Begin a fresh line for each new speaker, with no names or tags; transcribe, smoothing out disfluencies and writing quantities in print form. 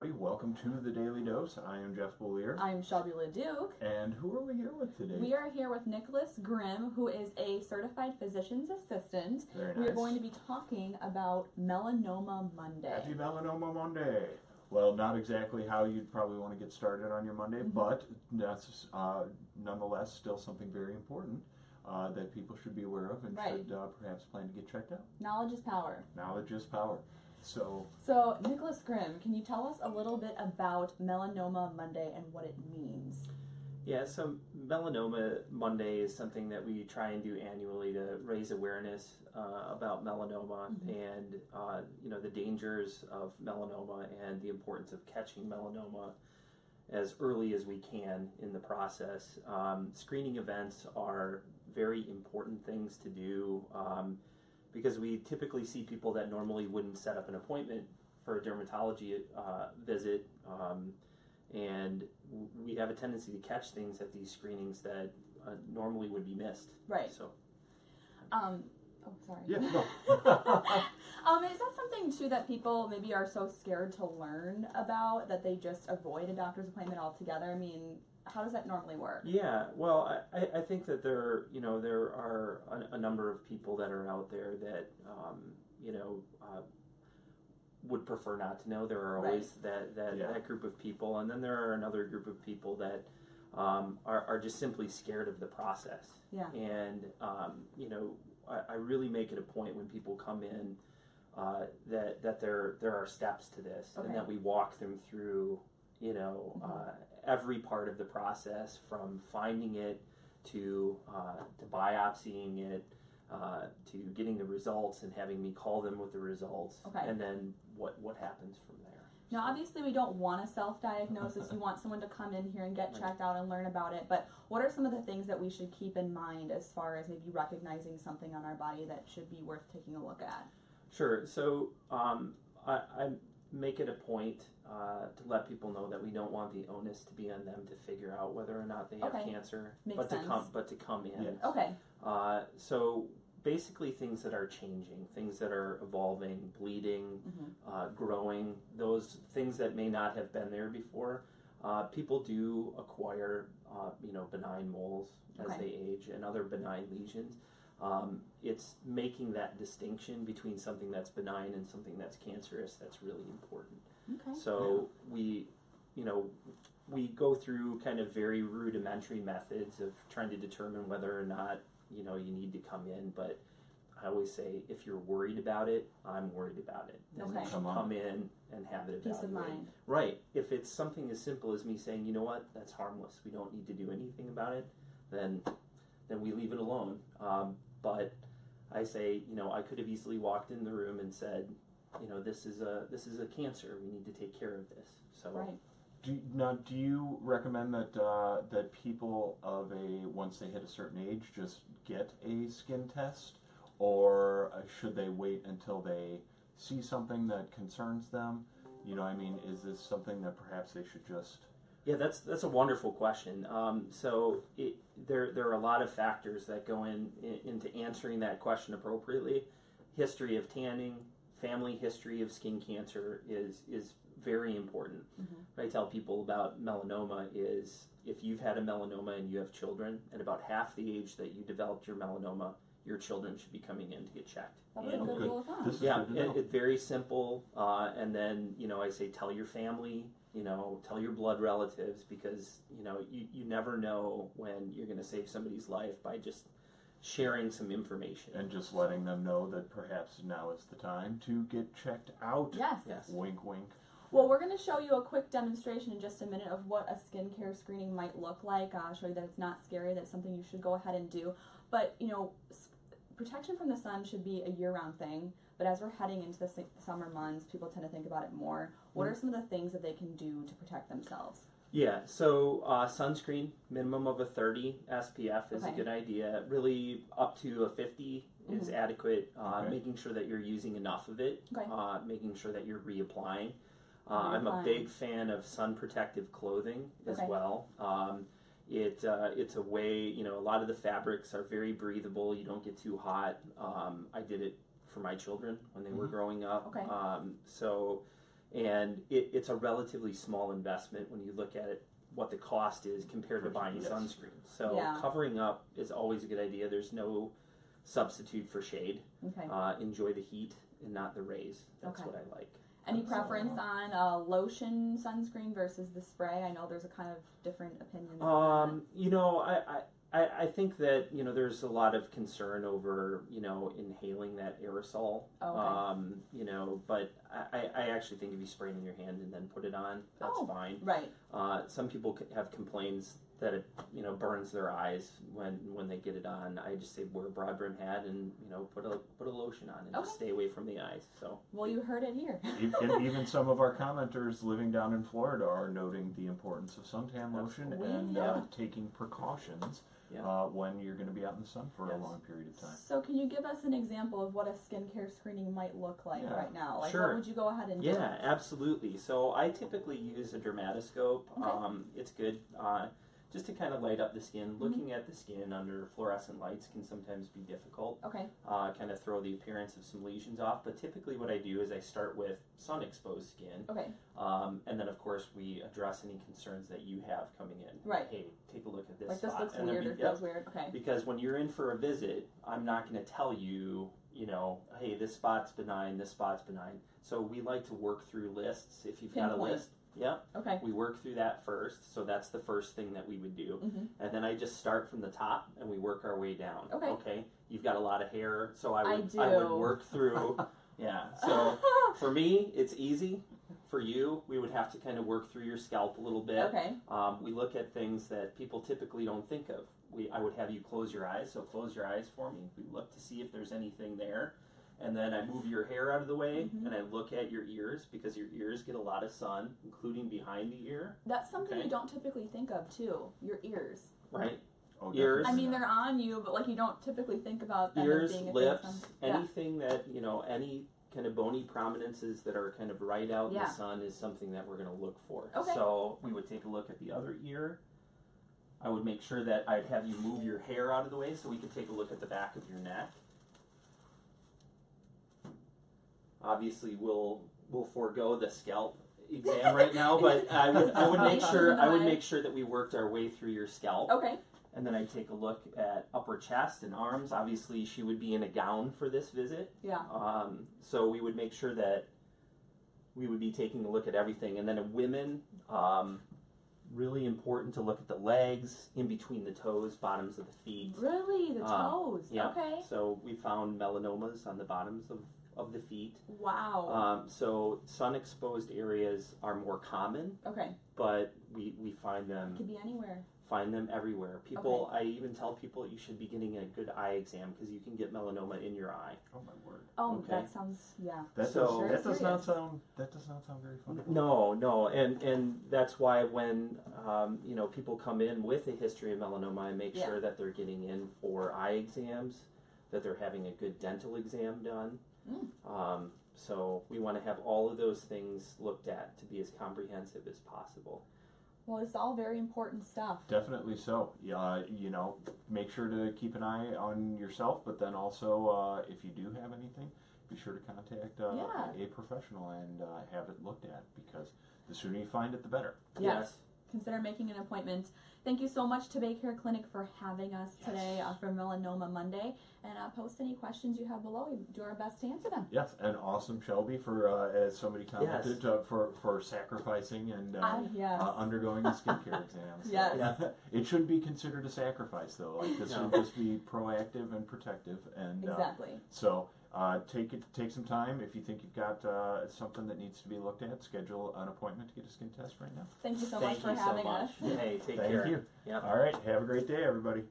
Welcome to the Daily Dose. I am Jeff Boulier.
I'm Shelby LeDuc.
And who are we here with today?
We are here with Nicholas Grimm, who is a certified physician's assistant.
Very nice.
We are going to be talking about Melanoma Monday.
Happy Melanoma Monday. Well, not exactly how you'd probably want to get started on your Monday, but that's nonetheless still something very important that people should be aware of and should perhaps plan to get checked out.
Knowledge is power.
Knowledge is power. So
Nicholas Grimm, can you tell us a little bit about Melanoma Monday and what it means?
Yeah, so Melanoma Monday is something that we try and do annually to raise awareness about melanoma and the dangers of melanoma and the importance of catching melanoma as early as we can in the process. Screening events are very important things to do. Because we typically see people that normally wouldn't set up an appointment for a dermatology visit, and we have a tendency to catch things at these screenings that normally would be missed.
Right.
So.
Sorry.
yeah. No.
Is that something too that people maybe are so scared to learn about that they just avoid a doctor's appointment altogether? I mean, how does that normally work?
Yeah, well, I think that there are a number of people that are out there that would prefer not to know. There are always that group of people, and then there are another group of people that are just simply scared of the process.
Yeah.
And I really make it a point when people come in that there are steps to this, and that we walk them through every part of the process, from finding it to biopsying it, to getting the results and having me call them with the results, and then what happens from there.
Now, obviously, we don't want a self-diagnosis. You want someone to come in here and get checked out and learn about it. But what are some of the things that we should keep in mind as far as maybe recognizing something on our body that should be worth taking a look at?
Sure. So I make it a point to let people know that we don't want the onus to be on them to figure out whether or not they have cancer,
Makes sense.
to come in.
Yes.
Okay.
So basically, things that are changing, things that are evolving, bleeding, growing, those things that may not have been there before. People do acquire, benign moles as they age and other benign lesions. It's making that distinction between something that's benign and something that's cancerous that's really important.
Okay.
So we go through kind of very rudimentary methods of trying to determine whether or not you need to come in, but I always say, if you're worried about it, I'm worried about it. And you should come in and have it evaluated.
Peace of mind.
Right. If it's something as simple as me saying, you know what, that's harmless, we don't need to do anything about it, then we leave it alone. But I say, I could have easily walked in the room and said, this is a cancer. We need to take care of this. So.
Right.
Do you recommend that people once they hit a certain age just get a skin test, or should they wait until they see something that concerns them? Is this something that perhaps they should just?
Yeah, that's a wonderful question. There are a lot of factors that go into answering that question appropriately. History of tanning, family history of skin cancer is very important. What I tell people about melanoma is, if you've had a melanoma and you have children, at about half the age that you developed your melanoma, your children should be coming in to get checked.
That's a good rule of thumb.
Yeah, it's very simple. And then, I say, tell your family, tell your blood relatives, because, you never know when you're going to save somebody's life by just sharing some information.
And just letting them know that perhaps now is the time to get checked out.
Yes.
Wink, wink.
Well, we're going to show you a quick demonstration in just a minute of what a skincare screening might look like. I'll show you that it's not scary, that it's something you should go ahead and do. But, protection from the sun should be a year-round thing. But as we're heading into the summer months, people tend to think about it more. What are some of the things that they can do to protect themselves?
Yeah, so sunscreen, minimum of a 30 SPF is a good idea. Really, up to a 50 is adequate. Making sure that you're using enough of it. Making sure that you're reapplying. I'm a big fan of sun protective clothing as well. It's a way, a lot of the fabrics are very breathable. You don't get too hot. I did it for my children when they were growing up. So and it's a relatively small investment when you look at it, what the cost is compared to buying
Yes.
sunscreen. So
Yeah.
covering up is always a good idea. There's no substitute for shade.
Okay.
Enjoy the heat and not the rays. That's
Okay.
what I like.
Any
So,
preference on lotion sunscreen versus the spray? I know there's a kind of different opinions.
You know, I think that, you know, there's a lot of concern over, you know, inhaling that aerosol.
Okay.
You know, but I actually think if you spray it in your hand and then put it on, that's fine.
Right.
Some people have complaints that it, you know, burns their eyes when they get it on. I just say wear a broad brim hat and, you know, put a lotion on and just stay away from the eyes. So.
Well, you heard it here.
And even some of our commenters living down in Florida are noting the importance of suntan lotion and taking precautions when you're going to be out in the sun for a long period of time.
So can you give us an example of what a skincare screening might look like right now? Like
Sure.
what would you go ahead and do?
Yeah, absolutely. So I typically use a dermatoscope.
Okay.
It's good just to kind of light up the skin. Looking at the skin under fluorescent lights can sometimes be difficult.
Okay.
Kind of throw the appearance of some lesions off. But typically what I do is I start with sun-exposed skin.
Okay.
And then, of course, we address any concerns that you have coming in.
Right.
Hey, take a look at this
Like
spot.
this looks
And then
weird or feels weird. Okay.
Because when you're in for a visit, I'm not going to tell you, you know, hey, this spot's benign, this spot's benign. So we like to work through lists. If you've got a list,
Okay.
we work through that first. So that's the first thing that we would do. And then I just start from the top and we work our way down.
Okay.
You've got a lot of hair, so I would
do.
work through. So for me, it's easy. For you, we would have to kind of work through your scalp a little bit.
Okay.
We look at things that people typically don't think of. I would have you close your eyes, so close your eyes for me. We look to see if there's anything there. And then I move your hair out of the way, and I look at your ears, because your ears get a lot of sun, including behind the ear.
That's something you don't typically think of, too. Your ears.
Right?
Oh,
Ears.
I mean, they're on you, but like you don't typically think about them
Ears,
as being a
lips,
thing.
anything that, you know, any kind of bony prominences that are kind of right out in the sun is something that we're going to look for.
Okay.
So we would take a look at the other ear. I would make sure that I'd have you move your hair out of the way so we could take a look at the back of your neck. Obviously, we'll forego the scalp exam right now, but I would make sure that we worked our way through your scalp.
Okay.
And then I'd take a look at upper chest and arms. Obviously, she would be in a gown for this visit.
Yeah.
So we would make sure that we would be taking a look at everything. And then in women, really important to look at the legs, in between the toes, bottoms of the feet.
Really? The toes?
Yeah.
Okay.
So we found melanomas on the bottoms of the feet.
Wow.
So sun-exposed areas are more common.
Okay.
But we find them.
It could be anywhere.
Find them everywhere. People, I even tell people you should be getting a good eye exam because you can get melanoma in your eye.
Oh my word!
Oh,
Okay.
that sounds
That does not sound very fun.
No, and that's why when you know, people come in with a history of melanoma, I make sure that they're getting in for eye exams, that they're having a good dental exam done. So we want to have all of those things looked at to be as comprehensive as possible.
Well, it's all very important stuff.
Definitely so. You know, make sure to keep an eye on yourself, but then also, if you do have anything, be sure to contact a professional and have it looked at, because the sooner you find it, the better.
Yes. Consider making an appointment. Thank you so much to BayCare Clinic for having us today for Melanoma Monday. And post any questions you have below. We do our best to answer them.
Yes, and awesome, Shelby, for as somebody commented, for sacrificing and undergoing the skincare exams.
Yes.
It shouldn't be considered a sacrifice, though. Like, this should just be proactive and protective. And
exactly.
So take some time. If you think you've got something that needs to be looked at, schedule an appointment to get a skin test right now.
Thank you so much for having us.
Hey, take care.
Thank you.
Yep.
All right. Have a great day, everybody.